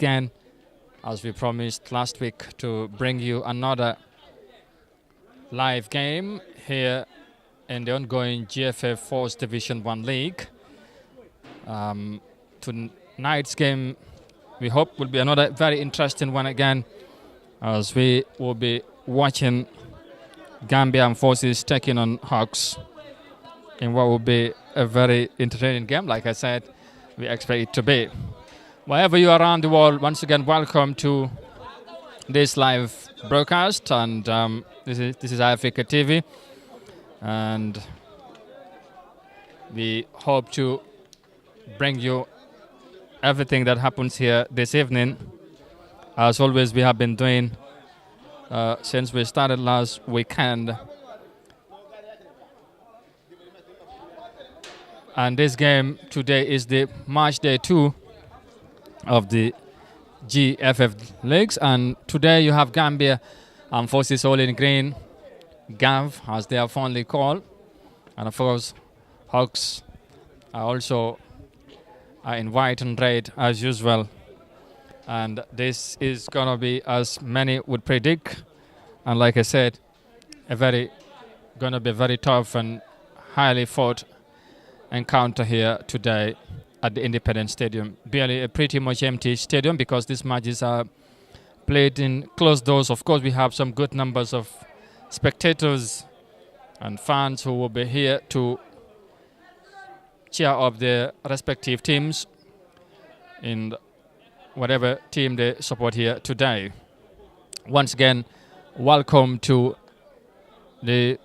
again, as we promised last week, to bring you another live game here in the ongoing GFF 4th Division 1 League. Tonight's game, we hope, will be another very interesting one again, as we will be watching Gambian Forces taking on HAWKS in what will be a very entertaining game. Like I said, we expect it to be. Wherever you are around the world, once again, welcome to this live broadcast. And this is Africa TV, and we hope to bring you everything that happens here this evening. As always, we have been doing since we started last weekend. And this game today is the match day 2 of the GFF leagues. And today you have Gambia and Forces all in green, GAF as they are fondly called. And of course, HAWKS are also in white and red as usual. And this is going to be, as many would predict, and like I said, going to be a very tough and highly fought encounter here today at the Independence Stadium. Barely a pretty much empty stadium because these matches are played in closed doors. Of course, we have some good numbers of spectators and fans who will be here to cheer up their respective teams in whatever team they support here today. Once again, welcome to this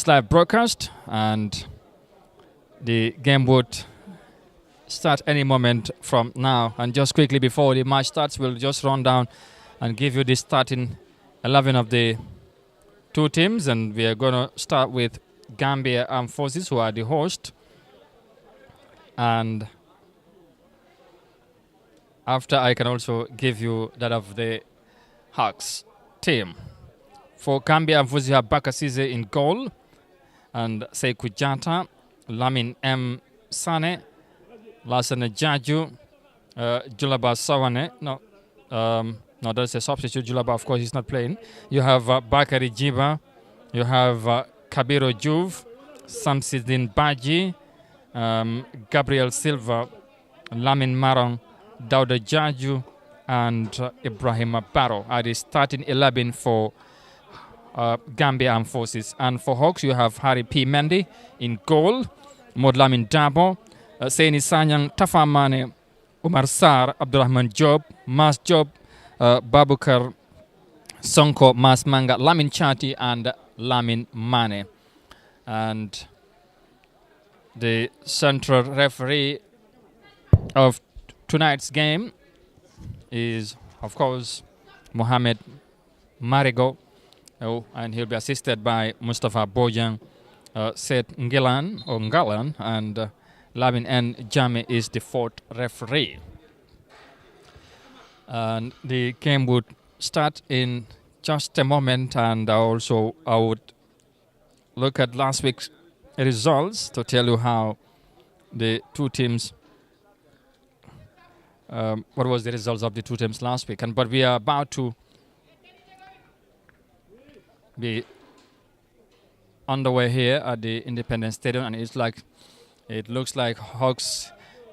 live broadcast, and the game would start any moment from now. And just quickly before the match starts, we'll just run down and give you the starting 11 of the two teams. And we are going to start with Gambia Armed Forces, who are the host. And after, I can also give you that of the HAWKS team. For Gambia Armed Forces, you have Bakasize in goal, and Sekou Jata, Lamin M. Sane, Lassana Jaju, Julaba Sawane. No, that's a substitute. Julaba, of course, he's not playing. You have Bakari Jiba. You have Kabiro Juve, Samsidin Baji, Gabriel Silva, Lamin Marong, Dauda Jaju, and Ibrahima Barrow are the starting 11 for Gambia Armed Forces. And for HAWKS, you have Harry P. Mendy in goal, Modlamin Dabo, Saini Sanyang, Tafa Mane, Umar Sar, Abdurrahman Job, Mas Job, Babukar Sonko, Mas Manga, Lamin Chati, and Lamin Mane. And the central referee of tonight's game is, of course, Mohamed Marigo. And he'll be assisted by Mustafa Bojang, Seth Ngalan, and Labin N. Jame is the fourth referee. And the game would start in just a moment, and also I would look at last week's results to tell you how the two teams, what was the results of the two teams last week. But we are about to be underway here at the Independence Stadium, and it looks like HAWKS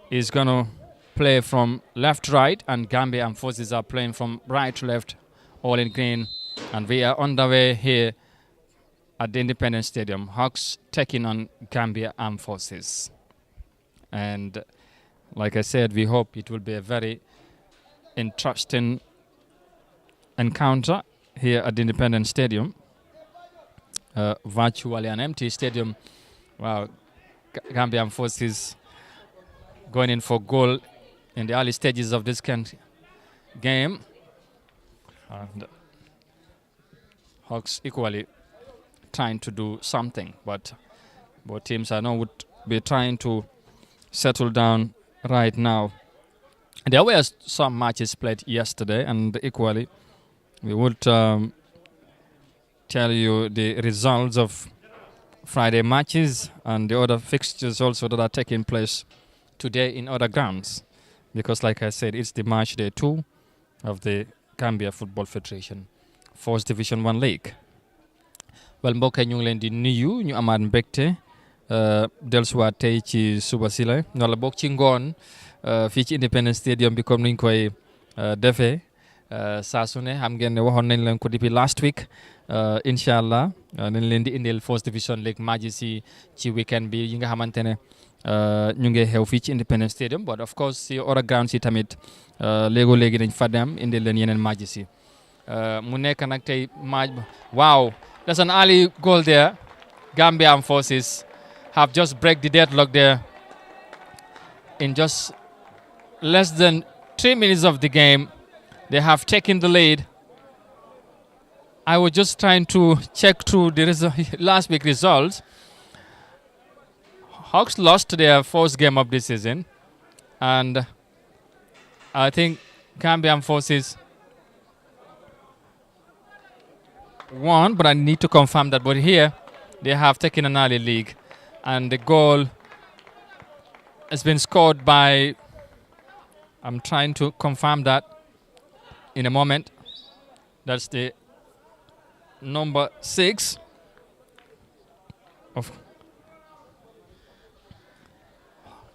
is going to play from left to right, and Gambia Armed Forces are playing from right to left, all in green. And we are underway here at the Independence Stadium. HAWKS taking on Gambia Armed Forces. And like I said, we hope it will be a very interesting encounter here at the Independence Stadium. Virtually an empty stadium. Wow, Gambian Forces going in for goal in the early stages of this game. And HAWKS equally trying to do something, but both teams I know would be trying to settle down right now. There were some matches played yesterday, and equally we would tell you the results of Friday matches and the other fixtures also that are taking place today in other grounds. because like I said, it's the match day 2 of the Gambia Football Federation First Division 1 League. Well, mbokk yi ñu ngi leen di nuyu ñu amaat mbégte dellusiwaat tey ci suba si la wala boog ci ngoon fii ci Independence Stadium bi comme niñ koy defee saa su ne xam ngeen ne waxoon nañ leen ko depuis last week incha allah nañ leen di indil First Division League match si ci weekend bi yi nga xamante ne ñu ngi xew fii ci Independence Stadium but of course si other ground si tamit léegi dañ fa dem indil leen yeneen match si mu nekk nag tey match waaw. There's an early goal there. Gambia Armed Forces have just break the deadlock there. In just less than 3 minutes of the game, they have taken the lead. I was just trying to check through the last week results. Hawks lost their first game of the season, and I think Gambia Armed Forces won, but I need to confirm that. But here, they have taken an early lead, and the goal has been scored by. I'm trying to confirm that in a moment. That's the number 6 of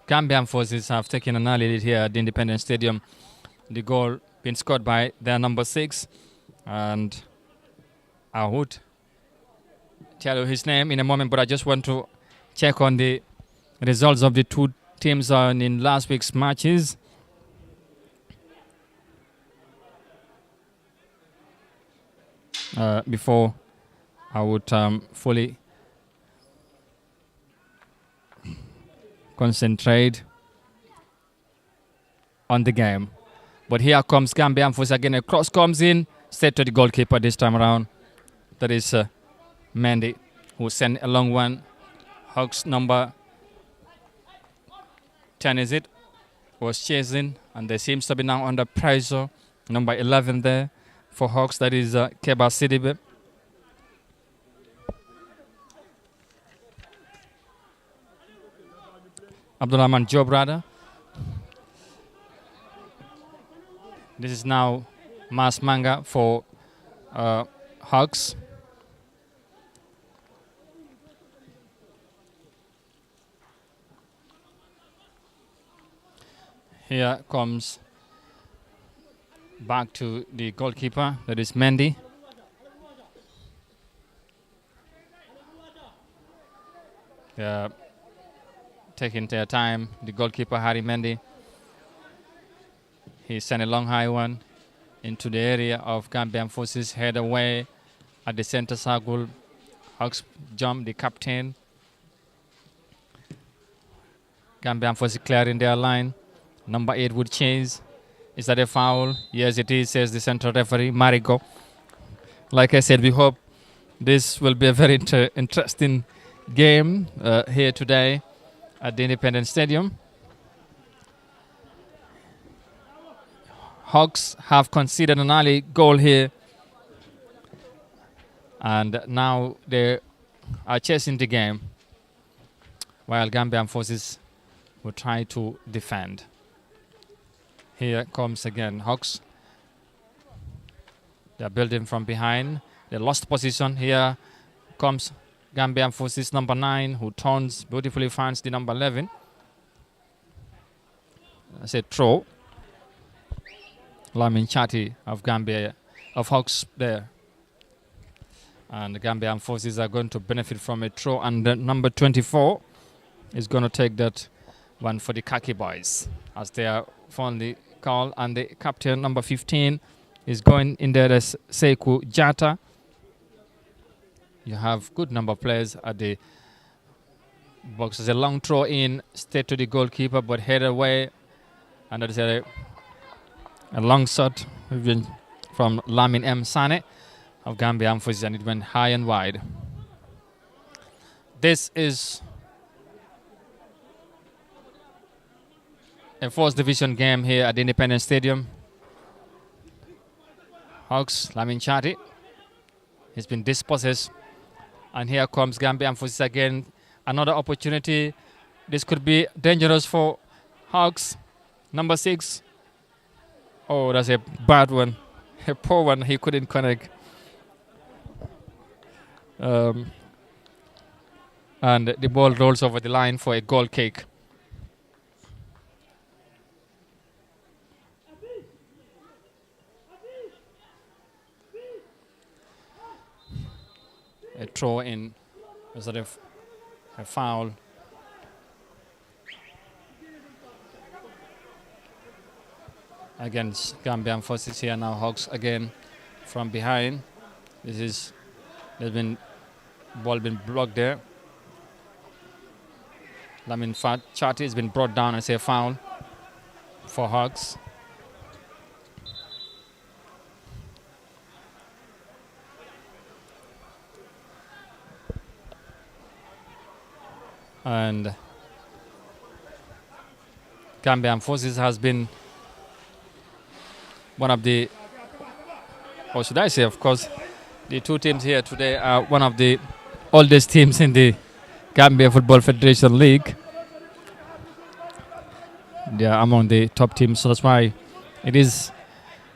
Gambian Forces have taken an early lead here at the Independence Stadium. The goal been scored by their number 6, and I would tell you his name in a moment, but I just want to check on the results of the two teams in last week's matches. Before I would fully concentrate on the game. But here comes Gambian Force again. A cross comes in, straight to the goalkeeper this time around. That is Mandy, who sent a long one. Hawks number 10, is it? Was chasing, and they seems to be now under pressure. Number 11 there for Hawks, that is Keba Sidibe. Abdulrahman Jobrada. This is now Mas Manga for Hawks. Here comes back to the goalkeeper, that is Mendy. They're taking their time. The goalkeeper, Harry Mendy, he sent a long high one into the area of Gambian Forces, head away at the center circle. Hawks jump, the captain. Gambian Forces clearing their line. Number 8 would change. Is that a foul? Yes, it is, says the central referee, Marigo. Like I said, we hope this will be a very interesting game here today at the Independence Stadium. Hawks have conceded an early goal here, and now they are chasing the game, while Gambian Forces will try to defend. Here comes again Hawks. They're building from behind. They lost position. Here comes Gambian Forces number 9, who turns beautifully, finds the number 11. I said throw. Lamin Chati of Gambia, of Hawks there. And the Gambian Forces are going to benefit from a throw, and the number 24 is going to take that one for the Khaki Boys, as they are fondly called. And the captain, number 15, is going in there as Sekou Jata. You have good number of players at the box. There's a long throw in, straight to the goalkeeper, but head away. And there's a long shot from Lamin M. Sane of Gambia Armed Forces, and it went high and wide. This is a First Division game here at the Independence Stadium. Hawks, Lamin Chati, he's been dispossessed. And here comes Gambia Armed Forces again. Another opportunity. This could be dangerous for Hawks. Number 6. Oh, that's a bad one. A poor one. He couldn't connect. And the ball rolls over the line for a goal kick. A throw in, sort of a foul. Against Gambian forces here now. Hawks again from behind. There's been ball been blocked there. Lamin Chati has been brought down as a foul for Hawks. And Gambian forces has been one of the, or should I say, of course, the two teams here today are one of the oldest teams in the Gambia Football Federation League. They are among the top teams, so that's why it is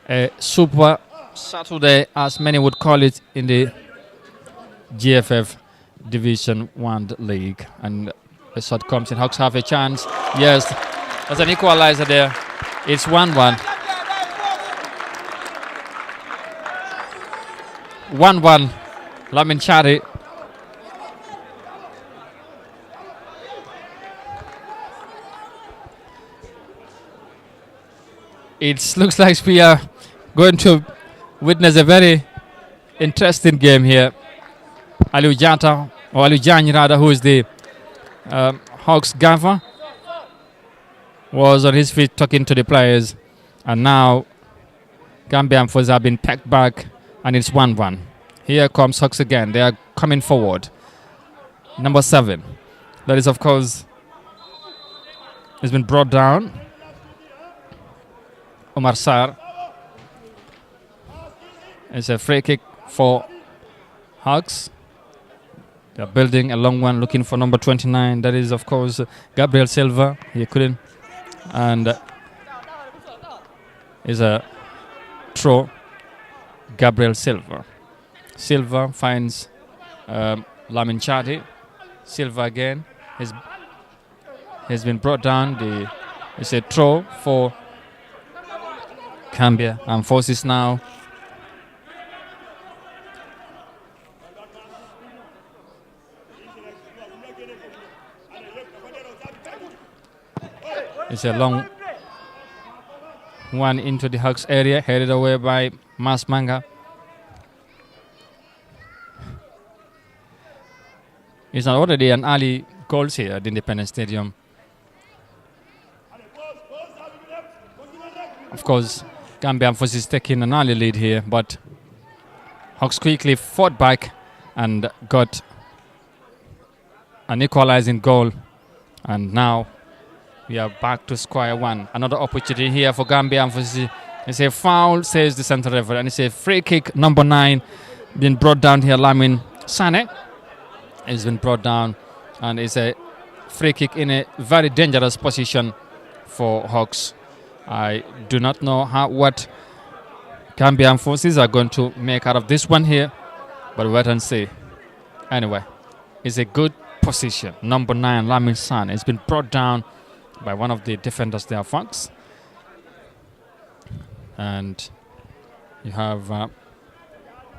a super Saturday, as many would call it, in the GFF Division 1 League. And a shot comes in. Hawks have a chance. Yes, there's an equalizer there. It's 1-1. 1-1. Lamin Chari. It looks like we are going to witness a very interesting game here. Aliu Jata, or Aliu Jani rather, who is the Hawks gaffer, was on his feet talking to the players, and now Gambian forces have been packed back, and it's 1-1. Here comes Hawks again. They are coming forward. Number 7. That is, of course, has been brought down. Omar Sar. It's a free kick for Hawks. They're building a long one, looking for number 29. That is, of course, Gabriel Silva. He couldn't. And is a throw. Gabriel Silva. Silva finds Lamin Chati. Silva again has been brought down. It's a throw for Gambia and forces now. It's a long one into the Hawks area, headed away by Mas Manga. It's already an early goals here at Independence Stadium. Of course, Gambian forces taking an early lead here, but Hawks quickly fought back and got an equalizing goal. And now we are back to square one. Another opportunity here for Gambian forces. It's a foul, says the central referee, and it's a free kick. Number 9 being brought down here. Lamin Sane has been brought down, and it's a free kick in a very dangerous position for Hawks. I do not know what Gambian forces are going to make out of this one here, but wait and see. Anyway, it's a good position. Number 9, Lamin Sane, has been brought down by one of the defenders there, Hawks. And you have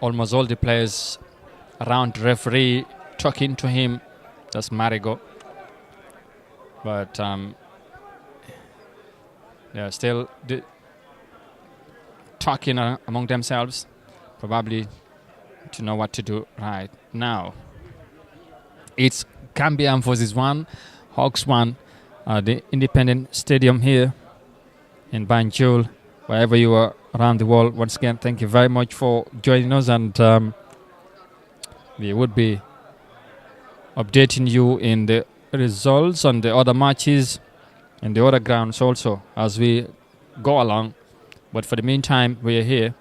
almost all the players around the referee talking to him. That's Marigo. But they are still talking among themselves, probably to know what to do right now. It's Gambian forces 1, Hawks 1, the Independent Stadium here in Banjul. Wherever you are around the world, once again, thank you very much for joining us, and we would be updating you in the results on the other matches and the other grounds also as we go along. But for the meantime, we are here,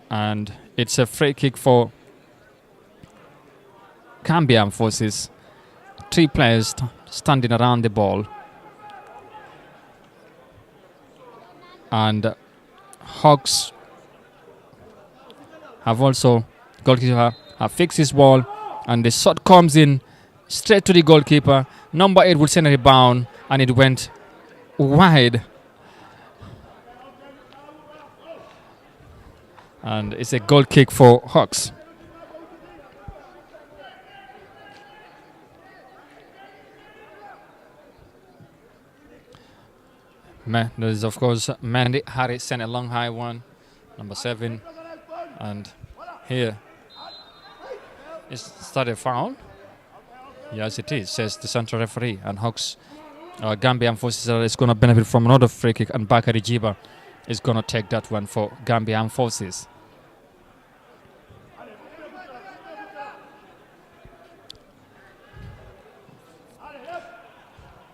and it's a free kick for Gambian forces. 3 players standing around the ball. And Hawks have also, goalkeeper have fixed his ball, and the shot comes in straight to the goalkeeper. Number 8 would send a rebound, and it went wide. And it's a goal kick for Hawks. There is, of course, Mandy Harris sent a long high one, number 7. And here is that a foul? Yes, it is, says the central referee. And Hawks, Gambian Forces is going to benefit from another free kick, and Bakari Jiba is going to take that one for Gambian Forces.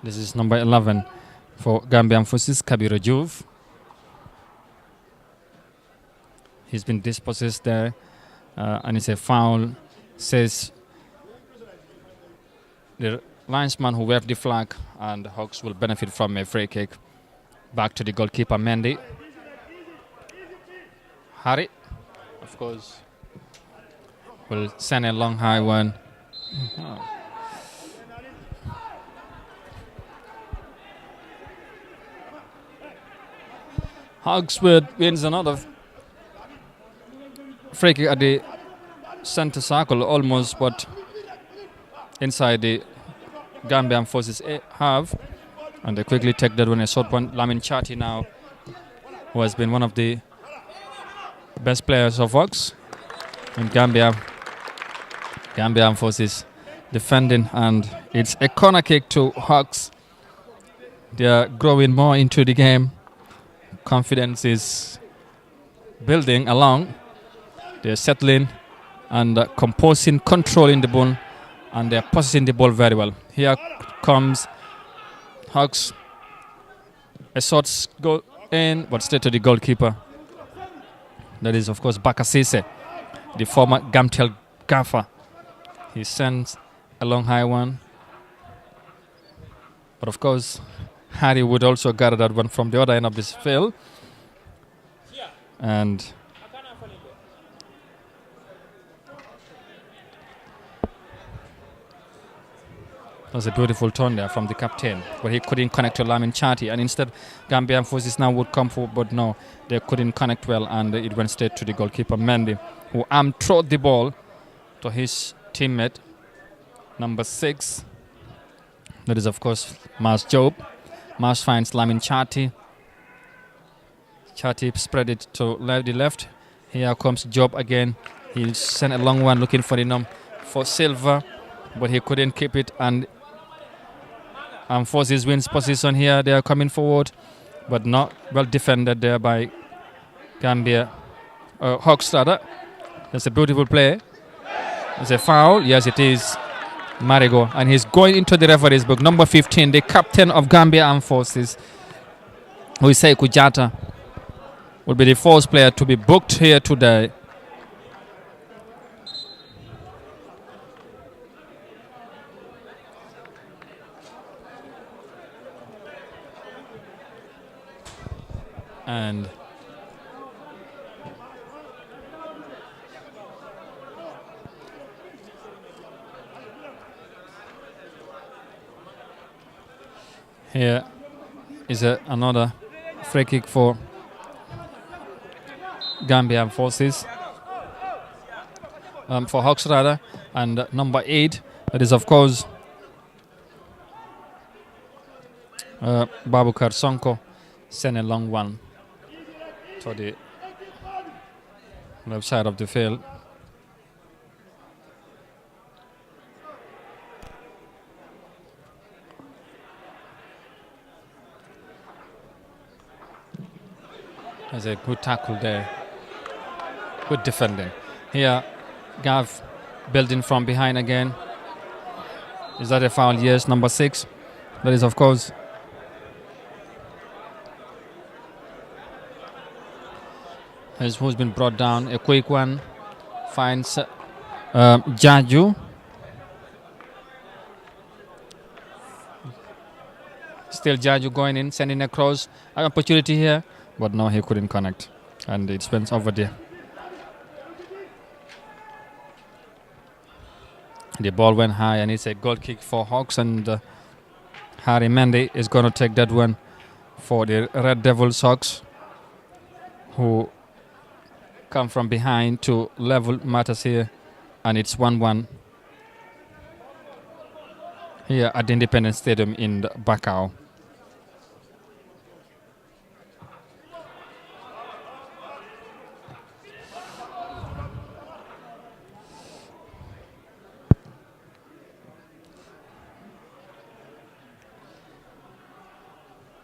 This is number 11 for Gambian Forces, Kabira Juve. He's been dispossessed there, and it's a foul, says the linesman who waved the flag, and Hawks will benefit from a free kick. Back to the goalkeeper, Mendy. Harry, of course, will send a long high one. Hawks wins another free kick at the center circle, almost, but inside the Gambian Forces have, and they quickly take that one. A short one. Lamin Chati now, who has been one of the best players of Hawks in Gambian Forces defending, and it's a corner kick to Hawks. They are growing more into the game. Confidence is building along. They're settling and composing, controlling the ball, and they're possessing the ball very well. Here comes Hawks. A shot go in, but straight to the goalkeeper. That is, of course, Bakasise, the former Gamtel gaffer. He sends a long high one. But of course, Harry would also gather that one from the other end of this field. And that was a beautiful turn there from the captain, but he couldn't connect to Lamin Chati, and instead Gambian Forces now would come forward, but no, they couldn't connect well, and it went straight to the goalkeeper Mendy, who threw the ball to his teammate, number 6. That is, of course, Mars Job. Mars finds Lamin Chati. Chati spread it to the left. Here comes Job again. He sent a long one looking for the for Silva, but he couldn't keep it, and Forces wins position here. They are coming forward, but not well defended there by Gambia. Hawks rather. That's a beautiful play. It's a foul. Yes, it is. Marigo, and he's going into the referee's book. Number 15, the captain of Gambia Armed Forces, Huisei Kujata, will be the first player to be booked here today. And here is another free kick for Gambian Forces, for Hawks rather, and number 8, that is, of course, Babukar Sonko, sent a long one to the left side of the field. There's a good tackle there. Good defending. Here, GAF building from behind again. Is that a foul? Yes, number 6. That is, of course, who's been brought down. A quick one. Finds Jaju. Still Jaju going in, sending across. An opportunity here but no, he couldn't connect, and it went over there. The ball went high, and it's a goal kick for Hawks, and Harry Mendy is going to take that one for the Red Devils Hawks, who come from behind to level matters here, and it's 1-1 here at the Independence Stadium in Bacau.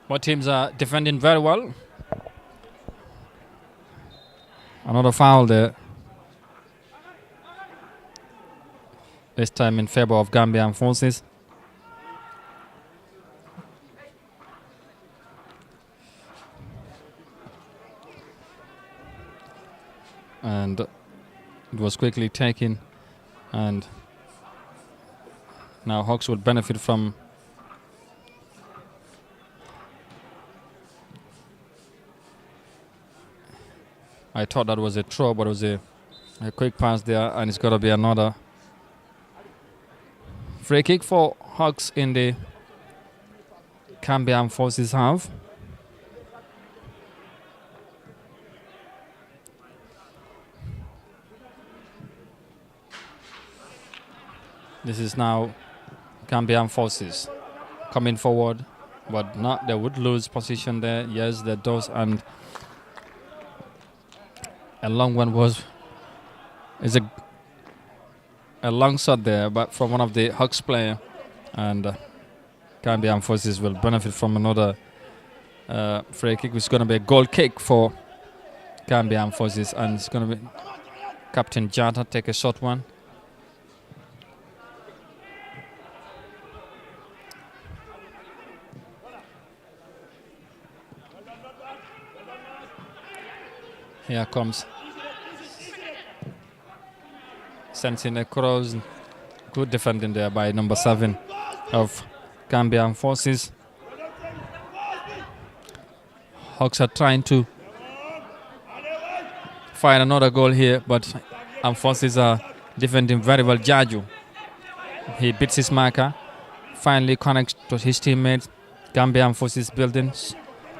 Both teams are defending very well. Another foul there. This time in favor of Gambian forces. And it was quickly taken, and now Hawks will benefit from I thought that was a throw, but it was a quick pass there, and it's got to be another free kick for Hawks in the Gambian forces half. This is now Gambian forces coming forward, but not. They would lose position there. Yes, they does, and a long one is a long shot there, but from one of the Hawks player, and Gambian forces will benefit from another free kick, which is going to be a goal kick for Gambian forces, and it's going to be Captain Jata take a short one. Here comes sensing a cross. Good defending there by number 7 of Gambian forces. Hawks are trying to find another goal here, but forces are defending very well. Jaju, he beats his marker, finally connects to his teammates. Gambian forces building.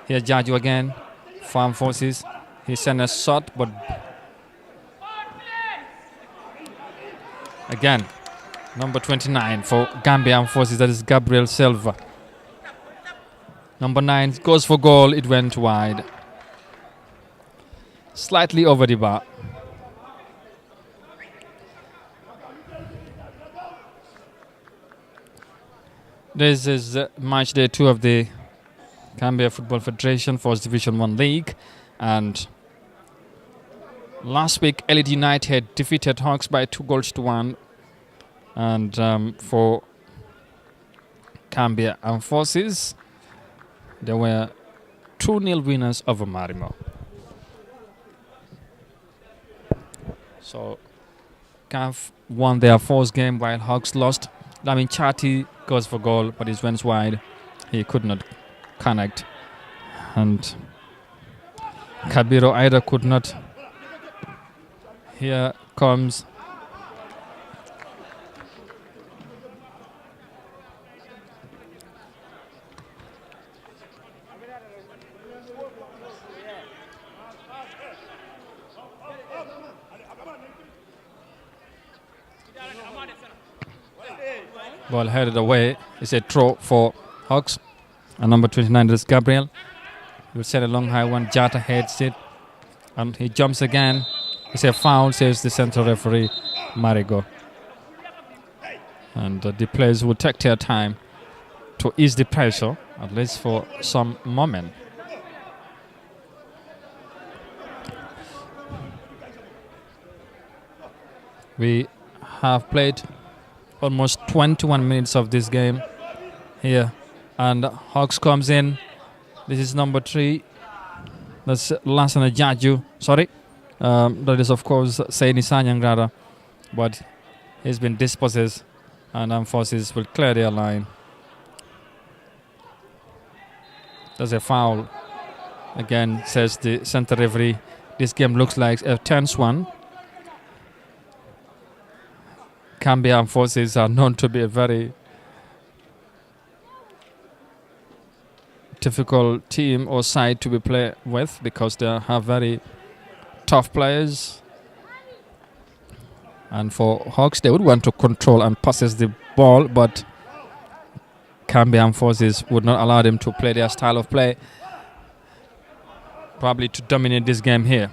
Here Jaju again, Farm forces. He sent a shot, but again, number 29 for Gambian forces, that is Gabriel Silva. Number 9 goes for goal, it went wide. Slightly over the bar. This is match day 2 of the Gambia Football Federation First Division 1 League, and last week, Elite United defeated Hawks by 2-1, and for Gambia and forces, they were 2-0 winners over Marimo. So, GAF won their first game while Hawks lost. Lamin Chati goes for goal, but it went wide. He could not connect, and Kabiro either could not. Here comes ball headed away. It's a throw for Hawks, and number 29 is Gabriel. He will set a long high one. Jata heads it, and he jumps again. It's a foul, says the central referee, Marigo. And the players will take their time to ease the pressure, at least for some moment. We have played almost 21 minutes of this game here, and Hawks comes in. This is number 3. That's Lansana Jaju. Sorry. That is, of course, Saini Sanyangrada, but he's been dispossessed, and forces will clear their line. There's a foul Again, says the center referee, this game looks like a tense one. Gambian forces are known to be a very difficult team or side to be played with because they have very tough players. And for Hawks, they would want to control and possess the ball, but Gambian forces would not allow them to play their style of play, probably to dominate this game here.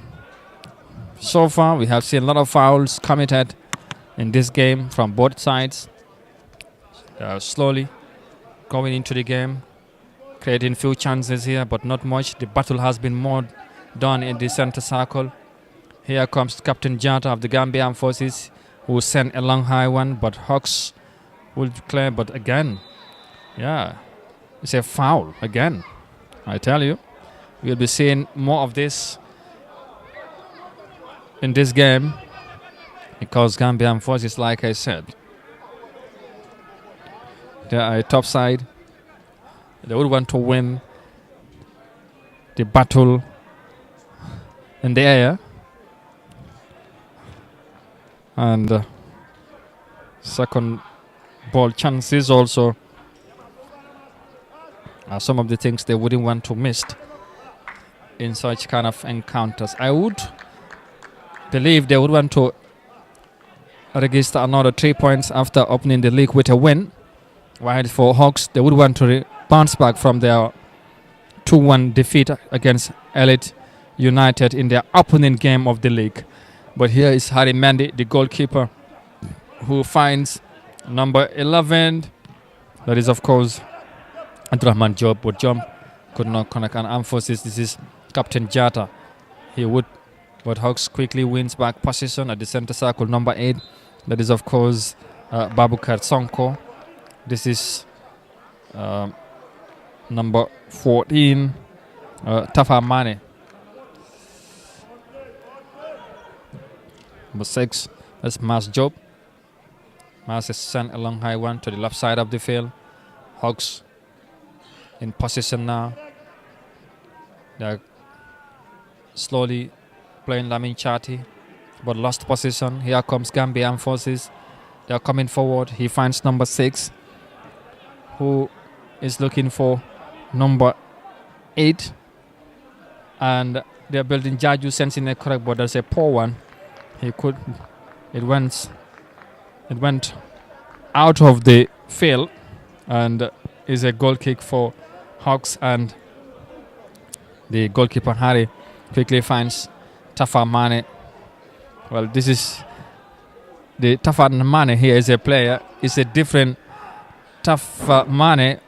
So far, we have seen a lot of fouls committed in this game from both sides. Slowly going into the game, creating few chances here, but not much. The battle has been more done in the center circle. Here comes Captain Jata of the Gambian forces, who sent a long high one, but Hawks will clear. But again, yeah, it's a foul again. I tell you, we'll be seeing more of this in this game because Gambian forces, like I said, they are a top side. They would want to win the battle in the air. And second ball chances also are some of the things they wouldn't want to miss in such kind of encounters. I would believe they would want to register another 3 points after opening the league with a win. While for Hawks, they would want to bounce back from their 2-1 defeat against Elite United in their opening game of the league. But here is Harry Mendy, the goalkeeper, who finds number 11. That is, of course, Abdurrahman Job, but Job could not connect. And emphasis, this is Captain Jata. He would, but Hawks quickly wins back possession at the center circle, number 8. That is, of course, Babukar Sonko. This is number 14, Tafa Mane. Number 6, that's Mas Job. Mas is sent a long high one to the left side of the field. Hawks in position now. They're slowly playing Lamin Chati, but lost position. Here comes Gambian forces. They're coming forward. He finds number 6, who is looking for number 8. And they're building Jaju, sensing a correct, but there's a poor one. It went out of the field and is a goal kick for Hawks, and the goalkeeper Harry quickly finds Tafa Mane. Well, this is the Tafa Mane here is a player. It's a different Tafa Mane,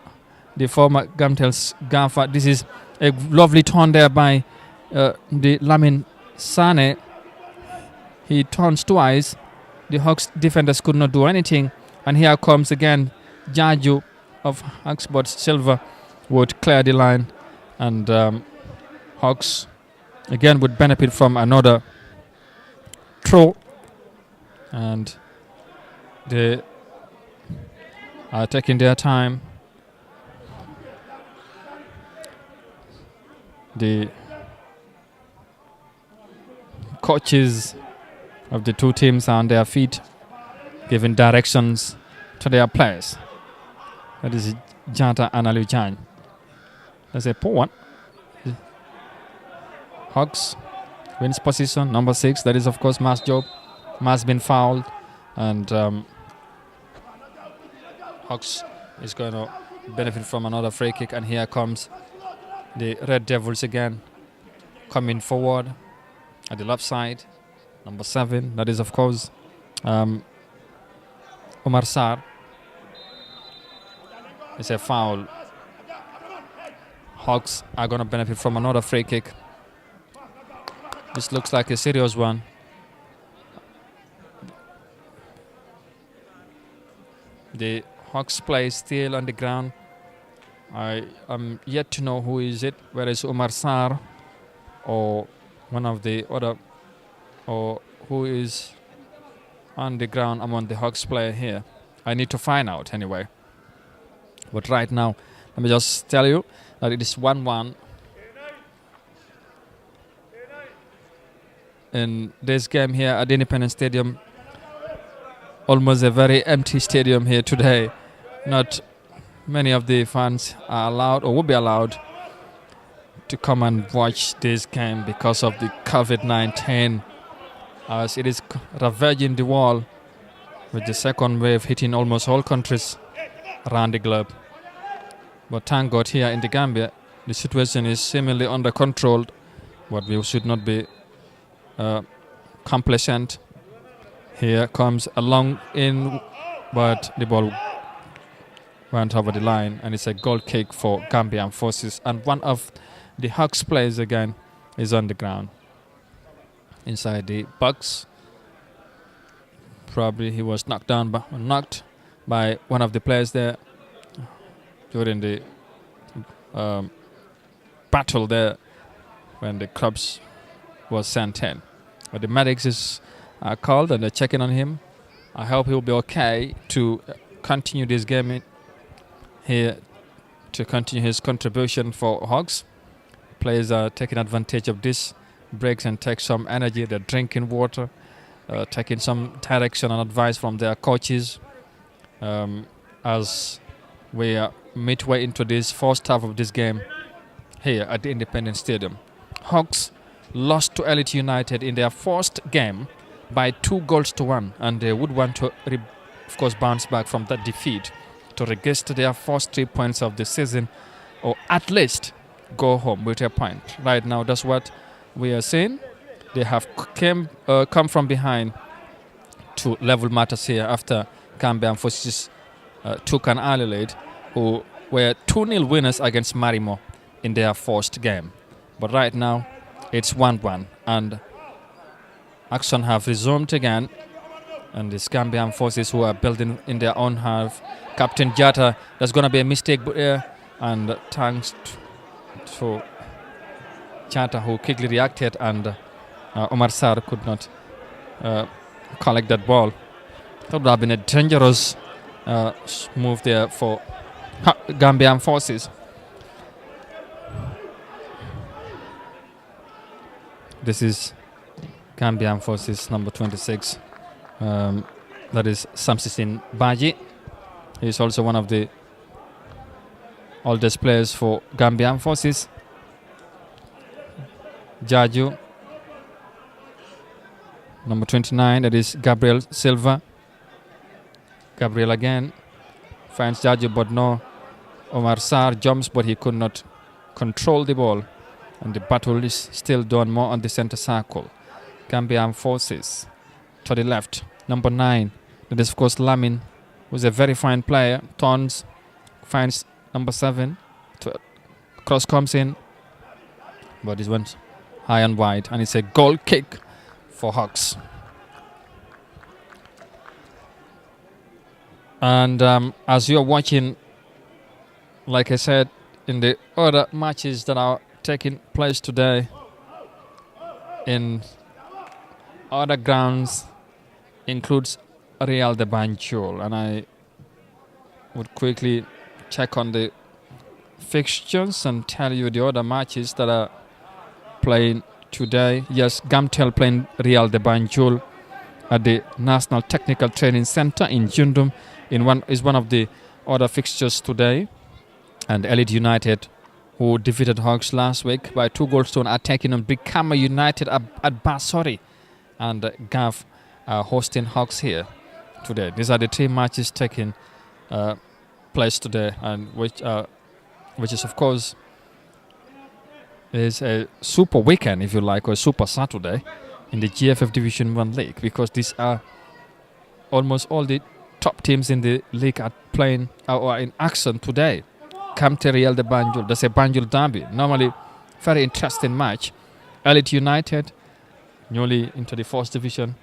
the former Gamtel's GAF. This is a lovely turn there by the Lamin Sane. He turns twice. The Hawks defenders could not do anything. And here comes again Jaju of Hawks, but Silva would clear the line. And Hawks again would benefit from another throw. And they are taking their time. The coaches of the two teams are on their feet, giving directions to their players. That is Jata and Alujan. That's a poor one. Hawks wins position, number 6. That is, of course, Mas Job. Mas been fouled, and Hawks is going to benefit from another free kick. And here comes the Red Devils again, coming forward at the left side. Number 7, that is, of course, Omar Sarr. It's a foul. Hawks are going to benefit from another free kick. This looks like a serious one. The Hawks play still on the ground. I am yet to know who is it, whether it's Omar Sarr or one of the other, or who is on the ground among the Hawks player here. I need to find out anyway. But right now, let me just tell you that it is 1-1 in this game here at the Independence Stadium. Almost a very empty stadium here today. Not many of the fans are allowed or will be allowed to come and watch this game because of the COVID-19, as it is ravaging the world with the second wave hitting almost all countries around the globe. But thank God here in the Gambia, the situation is seemingly under control, but we should not be complacent. Here comes a long in, but the ball went over the line, and it's a goal kick for Gambian forces. And one of the HAWKS players again is on the ground inside the box. Probably he was knocked by one of the players there during the battle there when the clubs was sent in. But the medics are called and they're checking on him. I hope he'll be okay to continue this game here, to continue his contribution for HAWKS. Players are taking advantage of this breaks and take some energy. They're drinking water, taking some direction and advice from their coaches. As we are midway into this first half of this game here at the Independence Stadium. HAWKS lost to Elite United in their first game by 2-1, and they would want to, of course, bounce back from that defeat to register their first 3 points of the season, or at least go home with a point. Right now, that's what we are saying. They have come from behind to level matters here after Gambian forces took an early lead, who were 2-0 winners against Marimo in their first game. But right now, it's 1-1, and action have resumed again. And the Gambian forces who are building in their own half. Captain Jata, there's going to be a mistake and thanks to Jata, who quickly reacted, and Omar Sarr could not collect that ball. That would have been a dangerous move there for Gambian forces. This is Gambian forces number 26. That is Samsisin Baji. He is also one of the oldest players for Gambian forces. Jaju, number 29, that is Gabriel Silva. Gabriel again finds Jaju, but no. Omar Sarr jumps, but he could not control the ball. And the battle is still done more on the center circle. Gambian forces to the left. Number 9, that is of course Lamin, who's a very fine player. Turns, finds number 7. Cross comes in, but it went high and wide, and it's a goal kick for HAWKS. And as you're watching, like I said, in the other matches that are taking place today in other grounds includes Real de Banjul, and I would quickly check on the fixtures and tell you the other matches that are playing today. Yes, Gamtel playing Real de Banjul at the National Technical Training Center in Jundum is one of the other fixtures today. And Elite United, who defeated HAWKS last week by 2-1, are taking on Brikama United at Basori, and GAF are hosting HAWKS here today. These are the 3 matches taking place today, and which is of course is a super weekend, if you like, or a super Saturday in the GFF Division 1 League, because these are almost all the top teams in the league are playing or are in action today. Kamte Real de Banjul, that's a Banjul derby. Normally, very interesting match. Elite United, newly into the 1st division,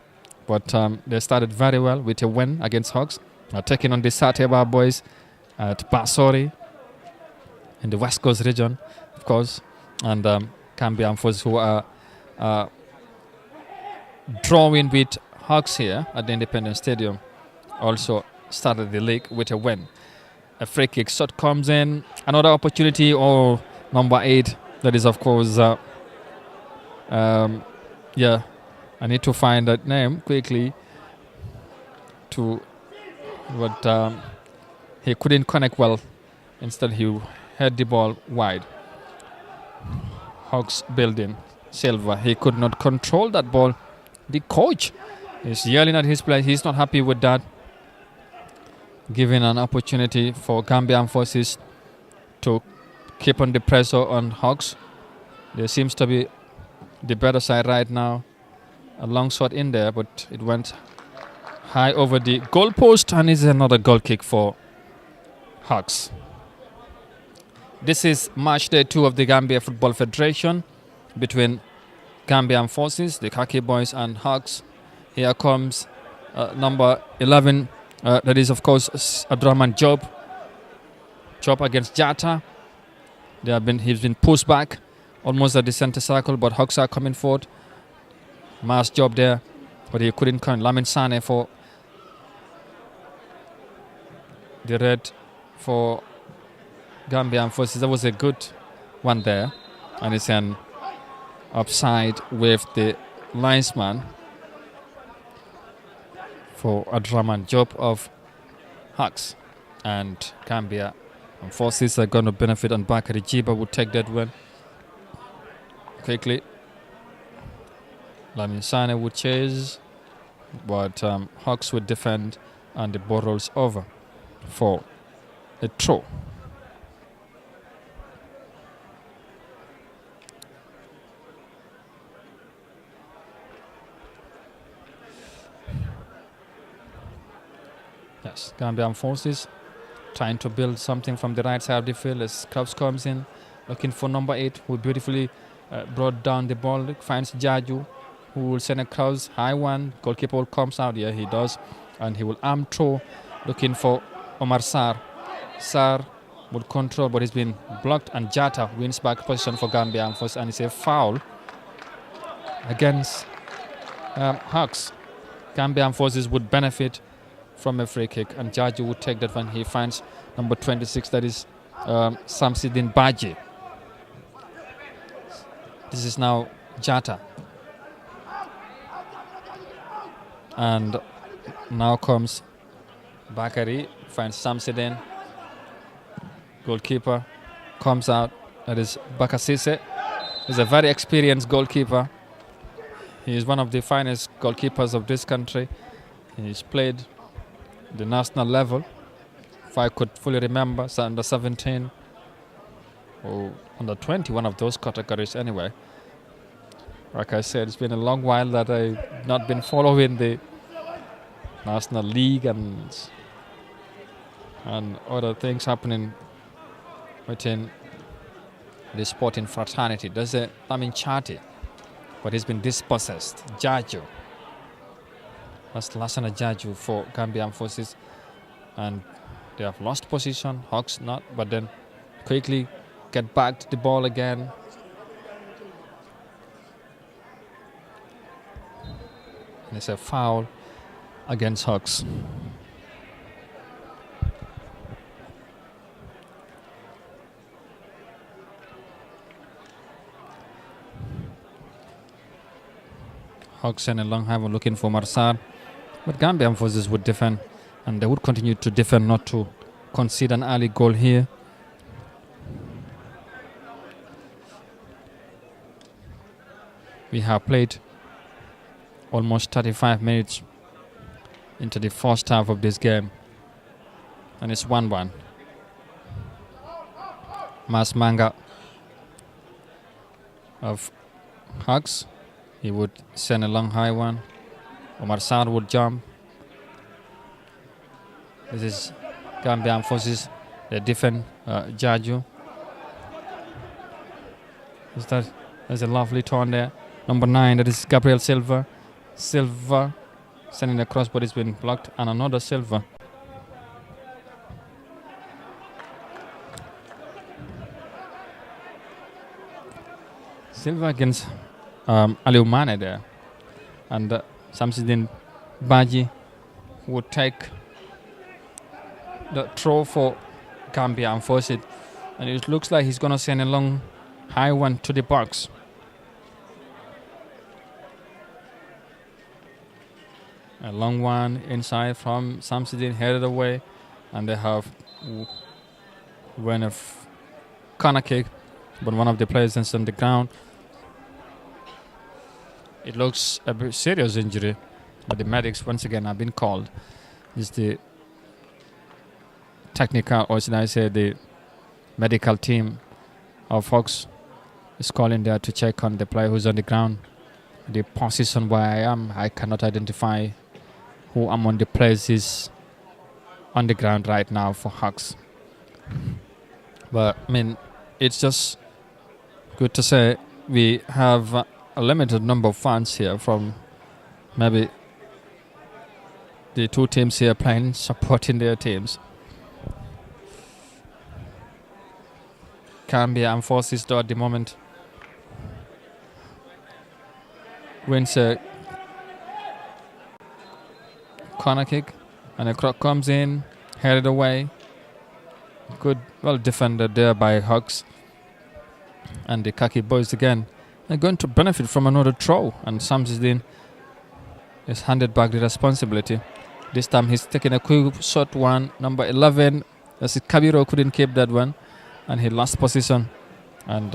but they started very well with a win against HAWKS. Taking on the Sateba boys at Basori in the West Coast region, of course, and Gambian forces who are drawing with HAWKS here at the Independence Stadium also started the league with a win. A free kick shot comes in, another opportunity, or number 8, that is of course I need to find that name quickly but he couldn't connect well. Instead, he had the ball wide. Hawks building. Silva, he could not control that ball. The coach is yelling at his players. He's not happy with that. Giving an opportunity for Gambian forces to keep on the pressure on Hawks. There seems to be the better side right now. A long shot in there, but it went high over the goal post, and is another goal kick for Hawks. This is match day 2 of the Gambia Football Federation between Gambian forces, the Khaki Boys, and Hawks. Here comes number 11. That is, of course, Abdurrahman Job. Job against Jata. He's been pushed back almost at the center circle, but Hawks are coming forward. Mass Job there, but he couldn't count. Lamin Sane for the red for Gambian forces. That was a good one there, and it's an offside with the linesman for Abdurrahman Job of Hawks. And Gambia and forces are going to benefit, and Bakari Jiba would take that one quickly. Lamin Sane would chase, but Hawks would defend, and the ball rolls over for a throw. Yes, Gambian forces trying to build something from the right side of the field as Krause comes in, looking for number 8, who beautifully brought down the ball. Finds Jaju, who will send a Krause high one. Goalkeeper comes out. Yeah, he does, and he will arm throw, looking for Omar Sarr. Sarr would control, but he's been blocked, and Jata wins back position for Gambian forces, and it's a foul against Hawks. Gambian forces would benefit from a free kick, and Jaju would take that when he finds number 26, that is Samsidin Baji. This is now Jata. And now comes Bakari, finds Samsidin. Goalkeeper comes out, that is Bakasise. He's a very experienced goalkeeper. He is one of the finest goalkeepers of this country. He's played the national level, if I could fully remember, so under 17 or under 20, one of those categories anyway. Like I said, it's been a long while that I've not been following the National League and other things happening within the sporting fraternity. There's a Lamin Chati, but he's been dispossessed. Jaju. That's Lassana Jaju for Gambian forces, and they have lost position. Hawks not, but then quickly get back to the ball again. And it's a foul against Hawks. Hawks and a long high one looking for Marsar. But Gambian forces would defend, and they would continue to defend not to concede an early goal here. We have played almost 35 minutes into the first half of this game, and it's 1-1. Mas Manga of Hawks, he would send a long high one. Omar Sarr would jump. This is Gambian forces. They defend Jaju. There's a lovely turn there. Number 9, that is Gabriel Silva. Silva sending across, but it's been blocked. And another Silva. Silva against Aliou Mane there. And Samsidin Baji would take the throw for Gambia and force it. And it looks like he's going to send a long high one to the box. A long one inside from Samsudin, headed away, and they have won a corner kick, but one of the players is on the ground. It looks a bit serious injury, but the medics once again have been called. This is the technical, or should I say the medical team of HAWKS is calling there to check on the player who's on the ground. The position where I am, I cannot identify who among the players is on the ground right now for HAWKS. But I mean, it's just good to say we have a limited number of fans here from maybe the two teams here playing, supporting their teams. Gambia and Forces though at the moment wins a corner kick, and a crook comes in, headed away. Good, well defended there by HAWKS. And the Khaki boys again are going to benefit from another throw, and Samsudin is handed back the responsibility. This time he's taking a quick short one, number 11. As Kabiro couldn't keep that one, and he lost position. And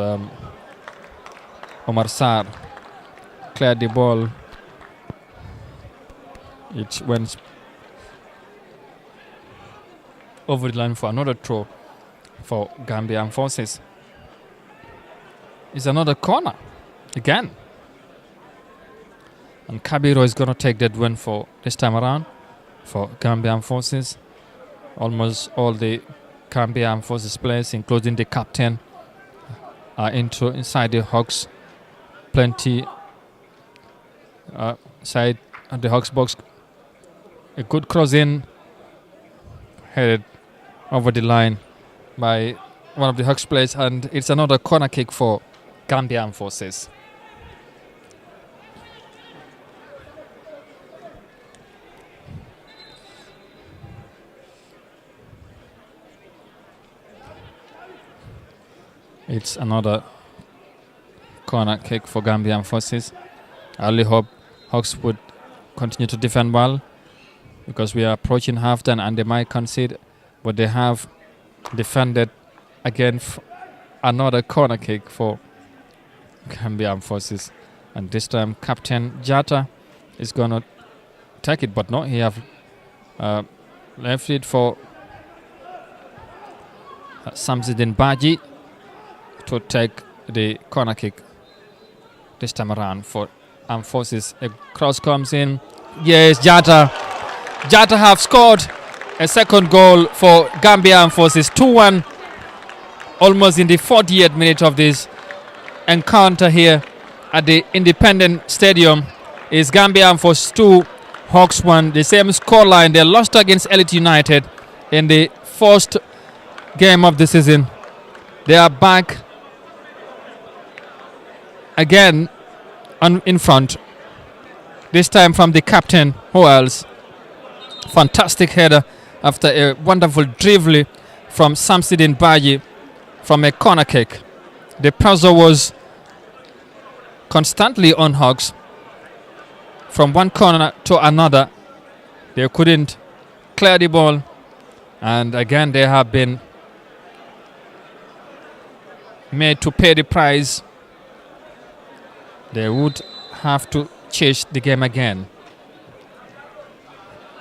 Omar Sarr cleared the ball. It went over the line for another throw for Gambian Forces. It's another corner again. And Kabiro is going to take that win for this time around for Gambian Forces. Almost all the Gambian Forces players, including the captain, are inside the HAWKS. Plenty side at the HAWKS box. A good cross in, headed over the line by one of the HAWKS players, and it's another corner kick for Gambian Forces. It's another corner kick for Gambian Forces. I only hope HAWKS would continue to defend well, because we are approaching half-time and they might concede, but they have defended again another corner kick for Gambian Forces. And this time Captain Jata is going to take it, but no, he have left it for Samsudin Baji to take the corner kick this time around for Armed Forces. A cross comes in. Yes, Jata have scored a second goal for Gambian Forces. 2-1 almost in the 48th minute of this encounter here at the Independent Stadium. Is Gambian Forces 2, HAWKS 1. The same scoreline. They lost against Elite United in the first game of the season. They are back again in front. This time from the captain. Who else? Fantastic header after a wonderful dribble from Samsudin Baji from a corner kick. The pressure was constantly on HAWKS from one corner to another. They couldn't clear the ball, and again they have been made to pay the price. They would have to chase the game again.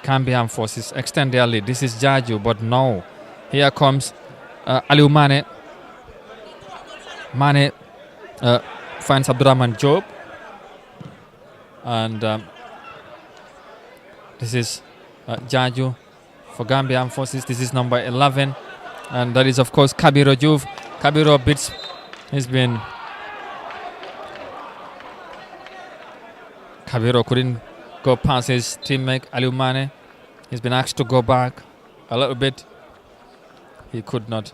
Gambian Forces extend their lead. This is Jaju, but no. Here comes Aliou Mane. Mane finds Abdurrahman Job. And this is Jaju for Gambian Forces. This is number 11. And that is, of course, Kabiro Juve. Kabiro beats. He's been... Kabiro couldn't go past his teammate Aliou Mane. He's been asked to go back a little bit. He could not.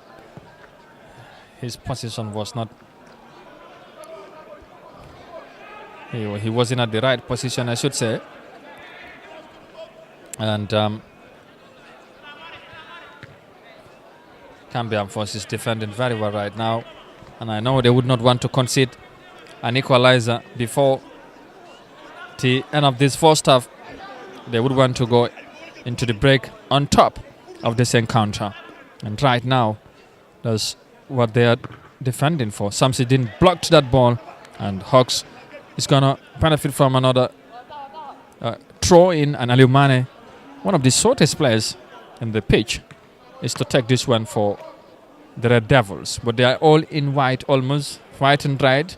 His position was not. He wasn't at the right position, I should say. And Gambian Forces defending very well right now. And I know they would not want to concede an equalizer before the end of this first half. they would want to go into the break on top of this encounter. And right now, that's what they are defending for. Samsidin blocked that ball, and Hawks is going to benefit from another throw in. And Aliou Mane, one of the shortest players in the pitch, is to take this one for the Red Devils. But they are all in white, almost white and red.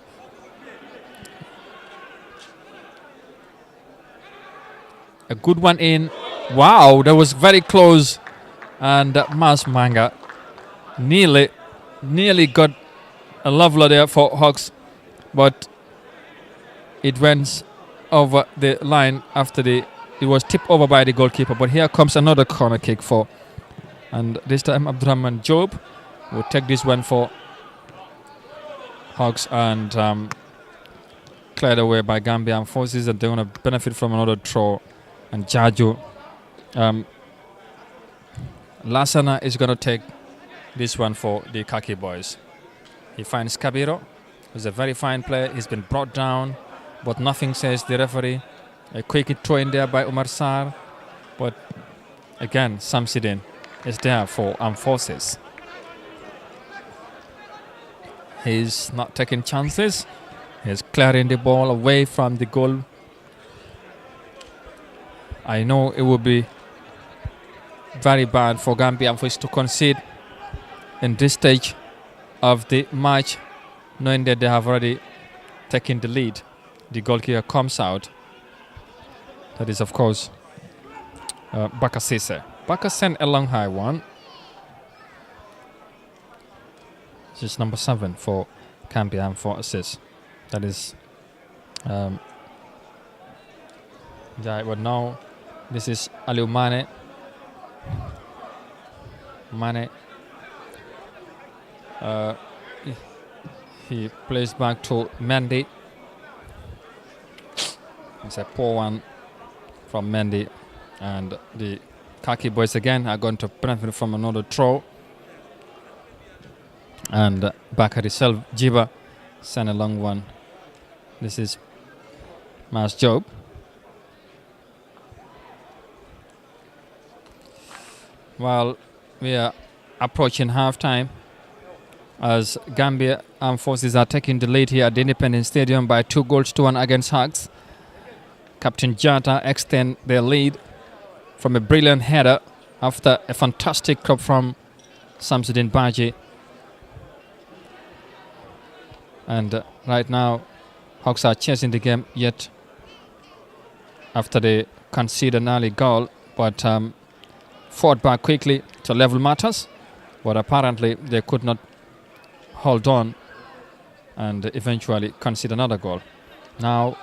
A good one in. Wow, that was very close. And Mas Manga nearly got a leveler there for Hawks, but it went over the line after it was tipped over by the goalkeeper. But here comes another corner kick for, and this time Abdurrahman Job will take this one for Hawks, and cleared away by Gambian forces, and they're going to benefit from another throw. And Jaju Lasana is going to take this one for the Khaki boys. He finds Kabiro, who's a very fine player. He's been brought down, but nothing, says the referee. A quick throw in there by Umar Sarr, but again Samsidin is there for armed forces. He's not taking chances. He's clearing the ball away from the goal. I know it would be very bad for Gambia for us to concede in this stage of the match, knowing that they have already taken the lead. The goalkeeper comes out. That is, of course, Bakasise. Baka sent a long high one. This is number 7 for Gambia for assists. That is, yeah, but now this is Aliou Mane. He plays back to Mendy. It's a poor one from Mendy, and the Khaki boys again are going to benefit from another throw. And Bakary Jiba sent a long one. This is Mas Job. Well, we are approaching halftime as Gambia Armed Forces are taking the lead here at the Independence Stadium by 2-1 against HAWKS. Captain Jata extend their lead from a brilliant header after a fantastic crop from Samsudin Baji. And right now, HAWKS are chasing the game yet after they concede an early goal, but fought back quickly to level matters, but apparently they could not hold on and eventually concede another goal. Now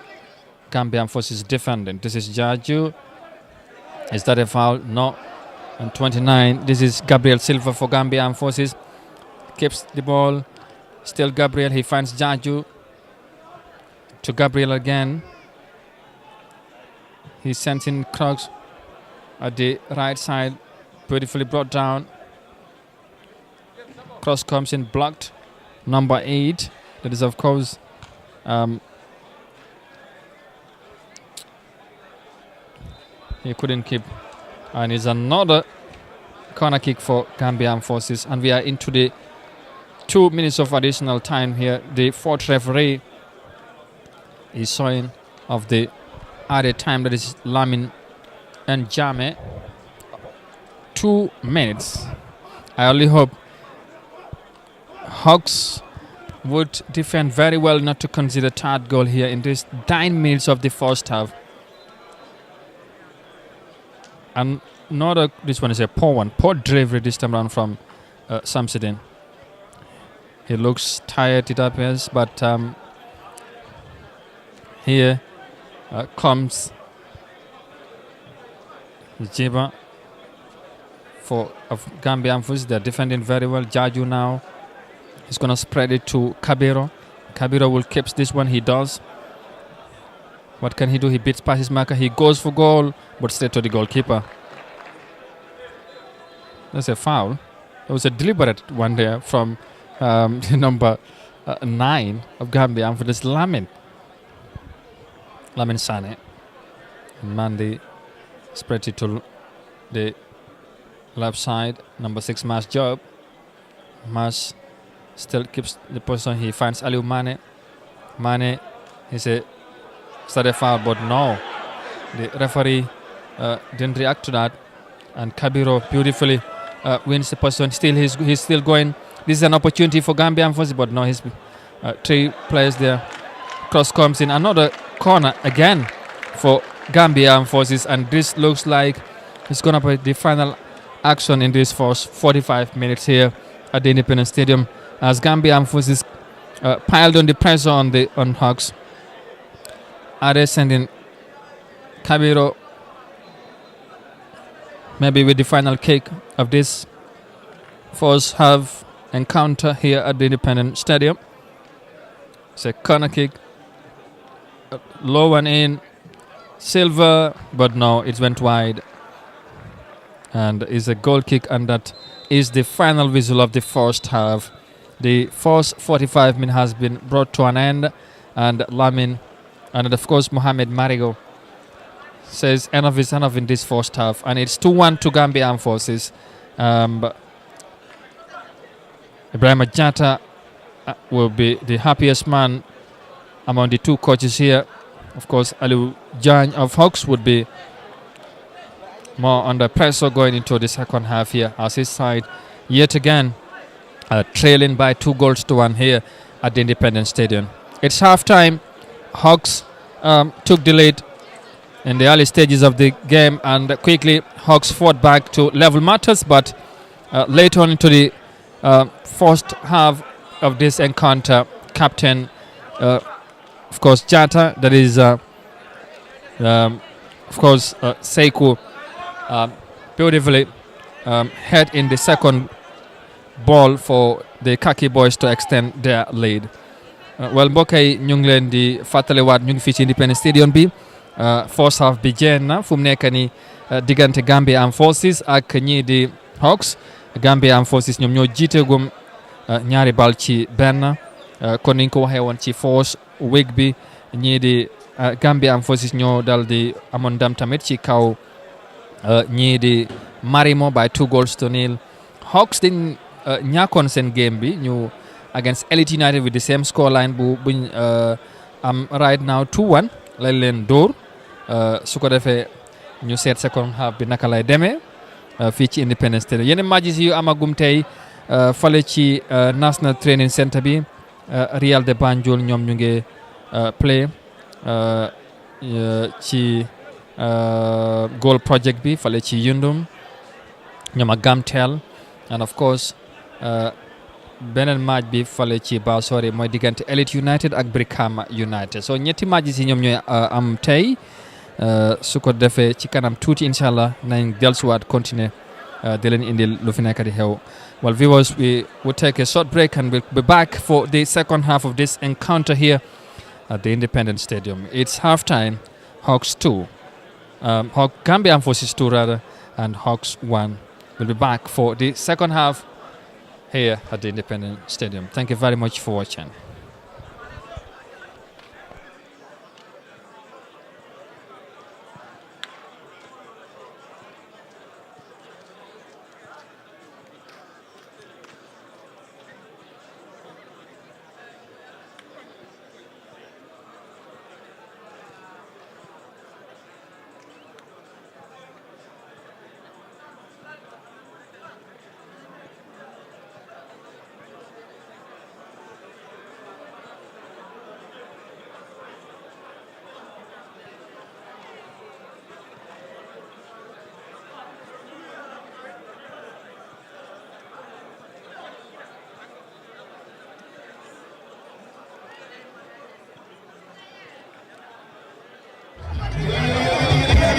Gambian forces defending. This is Jaju. Is that a foul? No. And 29, this is Gabriel Silva for Gambian forces. Keeps the ball. Still Gabriel, he finds Jaju. To Gabriel again. He sends in Crocs at the right side, beautifully brought down. Cross comes in blocked. Number 8, that is of course he couldn't keep, and it's another corner kick for Gambian forces, and we are into the 2 minutes of additional time here. The fourth referee is showing of the added time, that is Lamin and Jame. 2 minutes. I only hope HAWKS would defend very well not to concede a third goal here in this 9 minutes of the first half. And this one is a poor one. Poor delivery this time around from Samsidin. He looks tired, it appears, but here comes Jiba of Gambian forces. They're defending very well. Jaju now. He's going to spread it to Kabiro. Kabiro will keep this one. He does. What can he do? He beats past his marker. He goes for goal, but straight to the goalkeeper. That's a foul. It was a deliberate one there from the number 9 of Gambia for this Lamin Sane. Mandi Spread it to the left side. Number 6, Mas Job. Mas still keeps the position. He finds Aliou Mane. Mane, he said, started foul, but no. The referee didn't react to that. And Kabiro beautifully wins the position. Still, he's still going. This is an opportunity for Gambia Forces, but no, his 3 players there. Cross comes in. Another corner again for Gambia Forces, and this looks like it's going to be the final action in this first 45 minutes here at the Independence Stadium, as Gambia Forces piled on the pressure on Hawks. Are they sending Kabiro maybe with the final kick of this first half encounter here at the Independence Stadium? It's a corner kick, low one in, Silver, but no, it went wide, and is a goal kick, and that is the final whistle of the first half. The first 45 minutes has been brought to an end, and Lamin and of course Mohamed Marigo says enough is enough in this first half, and it's 2-1 to Gambia Armed Forces. Ibrahima Jatta will be the happiest man among the 2 coaches here. Of course, Aliou Jan of Hawks would be more under pressure going into the second half here, as his side yet again trailing by 2-1 here at the Independence Stadium. It's half-time. Hawks took the lead in the early stages of the game, and quickly Hawks fought back to level matters, but later on into the first half of this encounter, Captain of course Jatta, that is of course Sekou, beautifully head in the second ball for the Khaki Boys to extend their lead. Well, mbokk yi ñu ngi leen di fàttaliwaat ñu ngi fii ci Independence Stadium bi. First half bi jeex na fu mu nekk nii diggante Gambia Armed Forces ak ñii di Hawks. Gambia Armed Forces ñoom ñoo jiiteegum ñaari bal ci benn, kon niñ ko waxee woon ci first week bi, ñii di Gambia Armed Forces ñoo dal di amoon ndam tamit ci kaw ñii di Marimo by 2-0. Hawks dañ ñàkkoon seen game bi ñu against Elite United with the same scoreline buñ am right now 2-1 lañ leen dóor. Su ko defee ñu seet second half bi naka lay demee fii ci Independence Stadium. yeneen matches yu amagum tey fale ci National Training Center bi, Real de Banjul ñoom ñu ngi play ci goal project bi fale ci Yundum ñoom ak Gamtel, and of course beneen match bi fale ci Basori mooy diggante Elite United ak Brikama United. So ñetti matches yi ñoom ñooy am tey. Su ko defee ci kanam tuuti inshallah nañ dellusiwaat continuer di leen indil lu fi nekk di xew. Well, viewers, we will take a short break and we'll be back for the second half of this encounter here at the Independence Stadium. It's halftime. Hawks 2, Gambia Armed Forces 2 rather, and Hawks 1. We'll be back for the second half here at the Independence Stadium. Thank you very much for watching.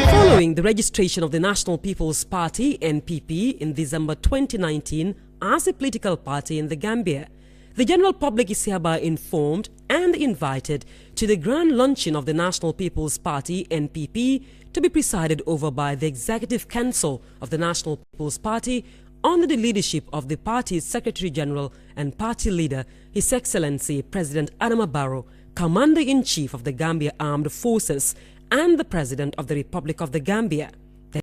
Following the registration of the National People's Party (NPP) in December 2019 as a political party in the Gambia, the general public is hereby informed and invited to the grand luncheon of the National People's Party (NPP) to be presided over by the Executive Council of the National People's Party under the leadership of the party's Secretary General and party leader, His Excellency President Adama Barrow, Commander-in-Chief of the Gambia Armed Forces and the President of the Republic of the Gambia.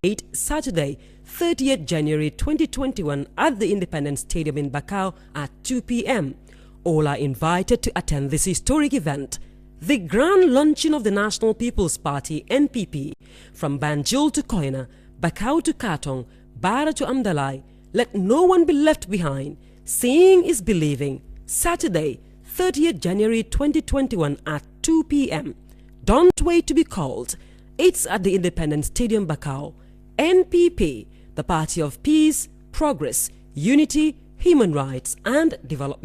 Date Saturday, 30th January 2021 at the Independence Stadium in Bakau at 2 p.m. All are invited to attend this historic event. The grand launching of the National People's Party (NPP) from Banjul to Koina, Bakau to Katong, Bara to Amdalai. Let no one be left behind. Seeing is believing. Saturday, 30th January 2021 at 2 p.m. Don't wait to be called. It's at the Independence Stadium, Bakau. NPP, the Party of Peace, Progress, Unity, Human Rights and Development.